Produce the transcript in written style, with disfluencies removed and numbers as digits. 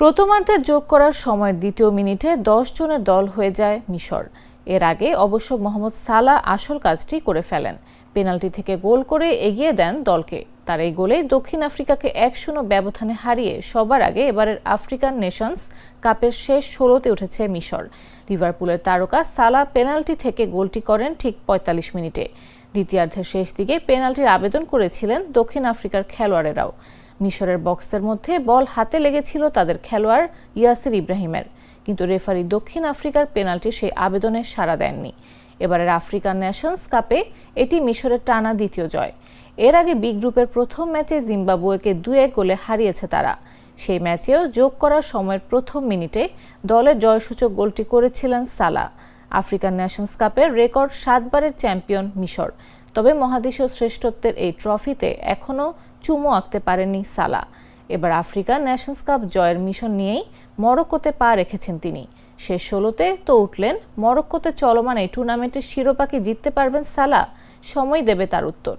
প্রথমার্ধের যোগ করার সময়ের দ্বিতীয় মিনিটে 10 জনের দল হয়ে যায় মিশর। এর আগে অবশ্য মোহাম্মদ সালাহ আসল কাজটি করে ফেলেন, পেনাল্টি থেকে গোল করে এগিয়ে দেন দলকে। তার এই গোলে দক্ষিণ আফ্রিকাকে 1-0 ব্যবধানে হারিয়ে সবার আগে এবারের আফ্রিকান নেশনস কাপের শেষ 16তে উঠেছে মিশর। লিভারপুলের তারকা সালাহ পেনাল্টি থেকে গোলটি করেন ঠিক 45 মিনিটে। দ্বিতীয়ার্ধের শেষ দিকে পেনাল্টির আবেদন করেছিলেন দক্ষিণ আফ্রিকার খেলোয়াড়েরাও। মিশরের বক্সের মধ্যে বল হাতে লেগেছিল তাদের খেলোয়াড় ইয়াসির ইব্রাহিমের, কিন্তু রেফারি দক্ষিণ আফ্রিকার পেনাল্টি সেই আবেদনে সাড়া দেননি। এবারের আফ্রিকান নেশনস কাপে এটি মিশরের টানা দ্বিতীয় জয়। এর আগে বি গ্রুপের প্রথম ম্যাচে জিম্বাবুয়েকে 2-1 গোলে হারিয়েছে তারা। সেই ম্যাচেও যোগ করার সময়ের প্রথম মিনিটে দলের জয়সূচক গোলটি করেছিলেন সালাহ। আফ্রিকান নেশনস কাপের রেকর্ড 7 বারের চ্যাম্পিয়ন মিশর, তবে মহাদেশীয় শ্রেষ্ঠত্বের এই ট্রফিতে এখনও চুমো আঁকতে পারেননি সালাহ। এবার আফ্রিকান নেশনস কাপ জয়ের মিশন নিয়েই মরক্কোতে পা রেখেছেন তিনি। শেষ 16তে তো উঠলেন, মরক্কোতে চলমান এই টুর্নামেন্টের শিরোপা কি জিততে পারবেন সালাহ? সময় দেবে তার উত্তর।